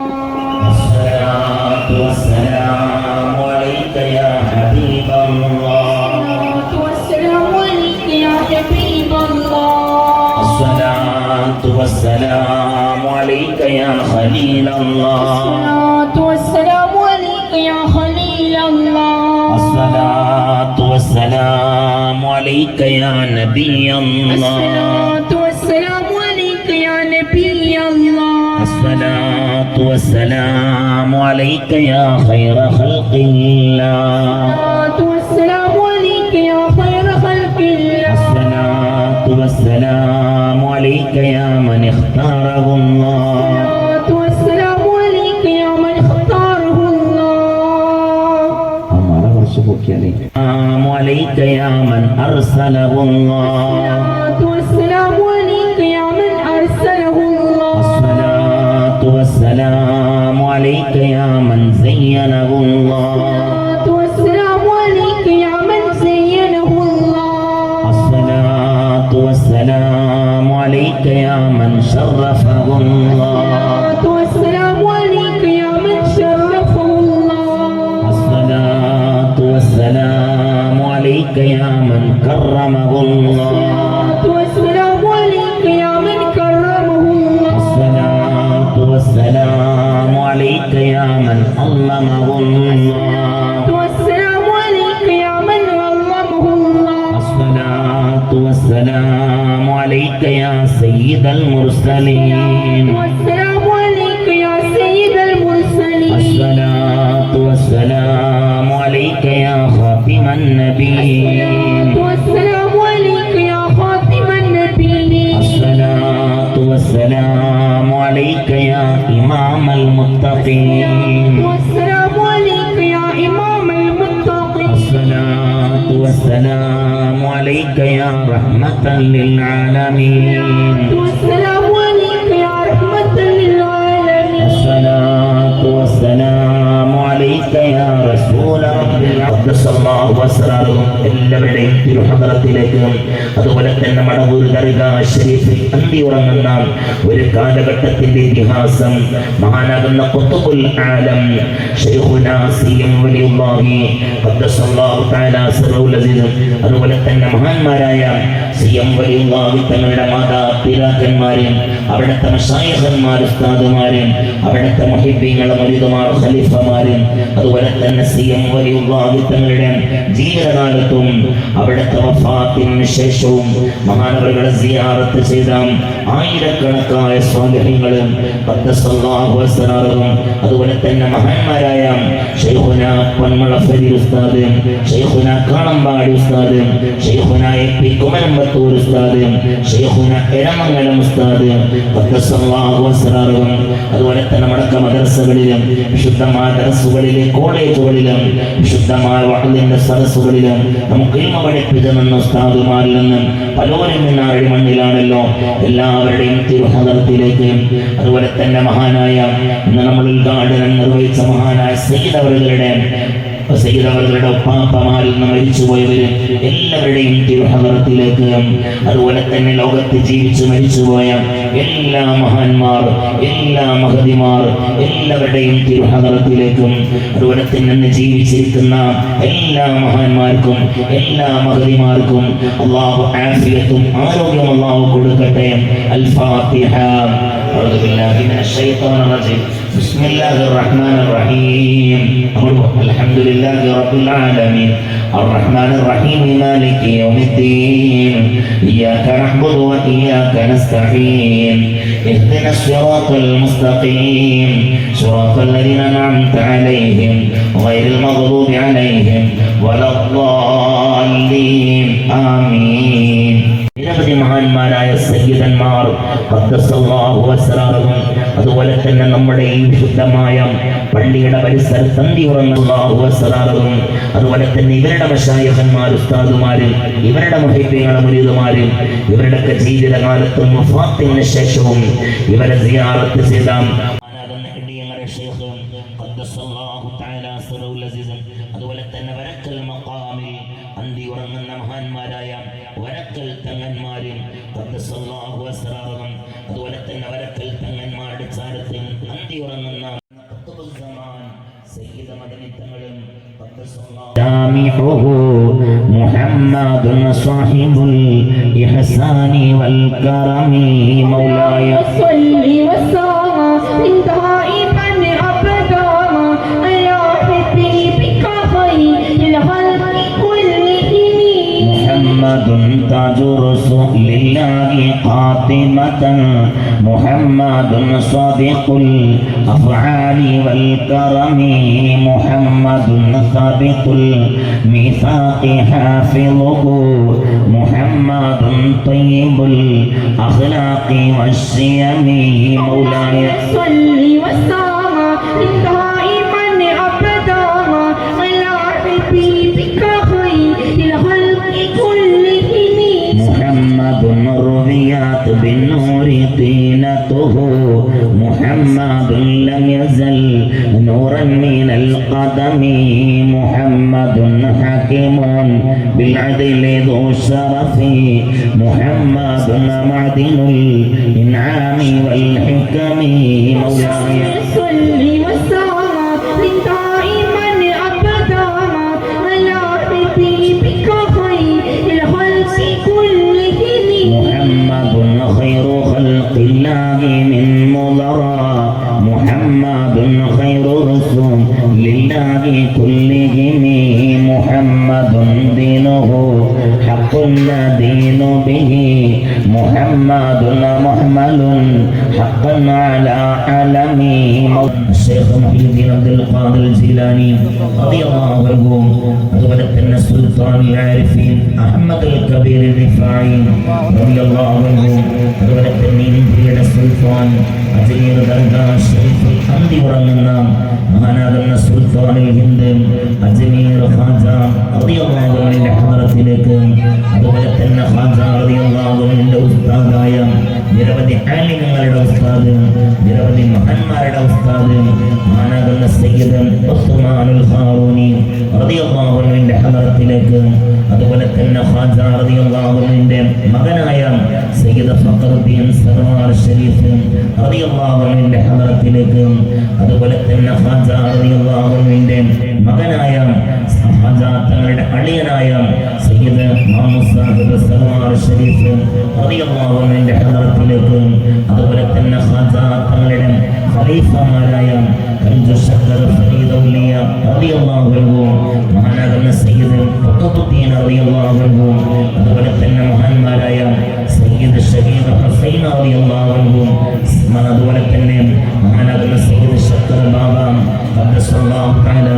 الصلاة والسلام عليك يا حبيب الله. والسلام عليك يا حبيب الله. الصلاة والسلام عليك يا خليل الله. الصلاة والسلام عليك يا خليل الله. الصلاة والسلام عليك يا نبي الله. الصلاة والسلام عليك يا نبي الله. الصلاة والسلام عليك يا خير خلق الله. الصلاة والسلام عليك يا خير خلق الله. الصلاة والسلام عليك يا من اختاره الله. الصلاة والسلام عليك يا من اختاره الله. السلام عليك يا من أرسله الله. الصلاة والسلام عليك يا من أرسله الله. الصلاة والسلام عليك يا من زينه الله. الصلاة والسلام عليك يا من زينه الله. الصلاة والسلام عليك يا من شرفه الله. الصلاة والسلام عليك يا من شرفه الله. الصلاة والسلام عليك يا من كرمه الله. الصلاة والسلام عليك يا من كرمه الله. الصلاة والسلام عليك يا من علمه الله. والسلام عليك يا من علمه الله. الصلاة والسلام عليك يا سيد المرسلين. والسلام عليك يا سيد المرسلين. الصلاة والسلام عليك يا خاتم النبيين. والسلام عليك يا خاتم النبيين. الصلاة والسلام عليك يا إمام المتقين. والسلام عليك يا إمام المتقين. الصلاة والسلام عليك يا رحمة للعالمين. والسلام عليك يا رحمة للعالمين. الصلاة والسلام عليك يا رسول رب العبد الله وسلام എല്ലാവരുടെയും തിരുഹദറത്തിലേക്കും അതുപോലെ തന്നെ മടവൂർ ദർഗാ ശരീഫിൽ അന്തി ഉറങ്ങുന്ന ഒരു കാലഘട്ടത്തിന്റെ ഇതിഹാസം മഹാനാകുന്ന ഖുത്ബുൽ ആലം ശൈഖുനാ സിയം വലിയുല്ലാഹി ഖദ്ദസല്ലാഹു തആല സിറഹുൽ അസീസ് അതുപോലെ തന്നെ മഹാന്മാരായ സിയം വലിയുല്ലാഹി തങ്ങളുടെ മാതാപിതാക്കന്മാരും അവിടുത്തെ മശായിഖന്മാർ ഉസ്താദുമാരും അവിടുത്തെ മുഹിബ്ബീങ്ങൾ മുരീദുമാർ ഖലീഫമാരും അതുപോലെ തന്നെ സിയം വലിയുല്ലാഹി തങ്ങളുടെ ജീവിതകാലത്തും അവിടുത്തെ വഫാത്തിന് ശേഷവും മഹാനവറുകളെ സിയാറത്ത് ചെയ്ത ആയിരക്കണക്കായ സ്വാലിഹീങ്ങളും ഖദ്ദസല്ലാഹു അസ്റാറും അതുപോലെ തന്നെ മഹാന്മാരായ ശൈഖുനാ പൊന്മള ഫരീദ് ഉസ്താദ്, ശൈഖുനാ കാളമ്പാടി ഉസ്താദ്, ശൈഖുനാ എ.പി. കുമരമ്പത്തൂർ ഉസ്താദ്, ശൈഖുനാ എരമംഗലം ഉസ്താദ് ഖദ്ദസല്ലാഹു അസ്റാറും അതുപോലെ തന്നെ മടക്ക മദ്രസകളിലും വിശുദ്ധമായ ദർസുകളിലും കോളേജുകളിലും വിശുദ്ധമായ വഅദിന്റെ സദസ്സുകളിലും നമുക്ക് ഇൽമ പഠിപ്പിച്ചു നിന്ന ഉസ്താദുമാരിൽ നിന്നും പലരും നിന്നാരുടെ മണ്ണിലാണല്ലോ എല്ലാവരുടെയും തിരുഹദറത്തിലേക്ക് അതുപോലെ തന്നെ മഹാനായ ഇന്ന് നമ്മൾ ഉദ്ഘാടനം നിർവഹിച്ച മഹാനായ സയ്യിദ് അവറുകളുടെ ഉപ്പാപ്പമാരിൽ നിന്ന് മരിച്ചുപോയവരും എല്ലാവരുടെയും തിരുഹദറത്തിലേക്ക് അതുപോലെ തന്നെ ലോകത്ത് ജീവിച്ച് മരിച്ചുപോയ എല്ലാ മഹാന്മാർ എല്ലാ മഹതിമാർ എല്ലാവരുടെയും തിരുഹദറത്തിലേക്കും അതുപോലെ തന്നെ ജീവിച്ചിരിക്കുന്ന എല്ലാ മഹാന്മാർക്കും എല്ലാ മഹതിമാർക്കും അല്ലാഹു ആഫിയത്തും ആരോഗ്യം അല്ലാഹു കൊടുക്കട്ടെ. അൽ ഫാത്തിഹ. അഊദു ബില്ലാഹി മിനശ് ശൈത്വാനിർ റജീം. ബിസ്മില്ലാഹിർ റഹ്മാനിർ റഹീം. അൽഹംദുലില്ലാഹി റബ്ബിൽ ആലമീൻ അർറഹ്മാനിർ റഹീം മാലികി യൗമിദ്ദീൻ ഇയ്യാക നഅ്ബുദു വ ഇയ്യാക നസ്തഈൻ ഇഹ്ദിനസ് സിറാത്തൽ മുസ്തഖീം സിറാത്തൽ ലദീന അൻഅംത അലൈഹിം ഗൈറിൽ മഗ്ദൂബി അലൈഹിം വലദ്ദാല്ലീൻ. ആമീൻ. നിരവധി മഹാന്മാരായ സയ്യിദന്മാർ ഖദ്ദസല്ലാഹു അസ്റാറും അതുപോലെ തന്നെ നമ്മുടെ ഈ വിശുദ്ധമായ പള്ളിയുടെ പരിസരത്ത് അന്തി ഉറങ്ങുന്നല്ലാഹു അസ്റാറും അതുപോലെ തന്നെ ഇവരുടെ മശായിഖന്മാർ ഉസ്താദുമാരും ഇവരുടെ മുഹിബ്ബീങ്ങൾ മുരീദുമാരും ഇവരുടെയൊക്കെ ജീവിതകാലത്തും വഫാത്തിന് ശേഷവും ഇവരെ സിയാറത്ത് ചെയ്ത ഷെയ്ഖ് ഖദ്ദസല്ലാഹു തആല സിറഹുൽ അസീസ്, അതുപോലെ തന്നെ വരക്കൽ മഖാമിൽ അന്തി ഉറങ്ങുന്ന മഹാന്മാരായ വരക്കൽ തങ്ങന്മാരും ഖദ്ദസല്ലാഹു അസ്റാറഹും, അതുപോലെ തന്നെ വരക്കൽ തങ്ങന്മാരുടെ ചാരത്തിൽ അന്തി ഉറങ്ങുന്ന ഖുത്ബുൽ സമാൻ സയ്യിദ് മദനി തങ്ങളും ജാമിഉഹു മുഹമ്മദുൻ സാഹിബുൽ ഇഹ്സാനി വൽ കറമി മൗലായ صلي وسلم دائما ابدا على حبيبك خير الخلق كلهم. محمد تاج رسول الله قاتمة، محمد صادق الأفعال والكرم، محمد ثابت الميثاق حافظه، محمد طيب الأخلاق والشيم مولاي صلي وسلم دائما ابدا على حبيبك خير الخلق كلهم. محمد رويات بالنور طينته، محمد لم يزل نورا من القدم، محمد حكيم بالعدل ذو الشرف، محمد معدن الإنعام والحكم مولاي صلي وسلم دائما ابدا على حبيبك خير الخلق كلهم. محمد خير خلق الله من مضرى، محمد خير رسول لله كلهم، محمد دينه حق الدين به، محمد محمل حقا على علم. الشيخ محي الدين عبد القادر الجيلاني رضي الله عنه، അതുപോലെ തന്നെ സുൽത്താൻ العارفين അഹ്മദ് അൽ കബീർ الرفاعي رضي الله عنه, അതുപോലെ തന്നെ ഇന്ത്യയുടെ സുൽത്താൻ അജ്മീർ ദർഗാ ഷരീഫ് അന്തി ഉറങ്ങുന്ന മഹാനാകുന്ന സുൽത്താനുൽ ഹിന്ദ് അജ്മീർ ഖാജ റളിയല്ലാഹു അൻഹുവിന്റെ ഹദറത്തിലേക്ക്, അതുപോലെ തന്നെ ഖാജ റളിയല്ലാഹു അൻഹുവിന്റെ ഉസ്താദായ നിരവധി ആലിമീങ്ങളുടെ ഉസ്താദ്, നിരവധി മഹാന്മാരുടെ ഉസ്താദ് മഹാനാകുന്ന സയ്യിദ് ഉസ്മാനുൽ ഖാറൂനി റളിയല്ലാഹു അൻഹുവിന്റെ ഹദറത്തിലേക്ക്, അതുപോലെ തന്നെ ഖാജ റളിയല്ലാഹു അൻഹുവിന്റെ മകനായ സയ്യിദ് ഫഖറുദ്ദീൻ സർവാർ ഷരീഫ് റളിയല്ലാഹു അൻഹുവിന്റെ ഹദറത്തിലേക്ക്, അതുപോലെ തന്നെ ഖാജ റളിയല്ലാഹു അൻഹുവിന്റെ മകനായ ഖാജ തങ്ങളുടെ അളിയനായ സയ്യിദ് മുഹമ്മദ് സാഹിബ് സർവാർ ഷരീഫ് റളിയല്ലാഹു അൻഹുവിന്റെ ഹദറത്തിലേക്ക്, അതുപോലെ തന്നെ ഖാജ തങ്ങളുടെ ഖലീഫമാരായ കൻജു ശക്കർ ഫരീദ് ഔലിയ റളിയല്ലാഹു അൻഹു, മഹാനാകുന്ന സയ്യിദ് ഖുത്ബുദ്ദീൻ റളിയല്ലാഹു അൻഹു, അതുപോലെ തന്നെ മഹാന്മാരായ സയ്യിദ് ഷഹീദ് ഹുസൈൻ റളിയല്ലാഹു അൻഹു, അതുപോലെ തന്നെ മഹാനാകുന്ന സയ്യിദ് ശക്കർ ബാബ ഖദ്ദസല്ലാഹു തആല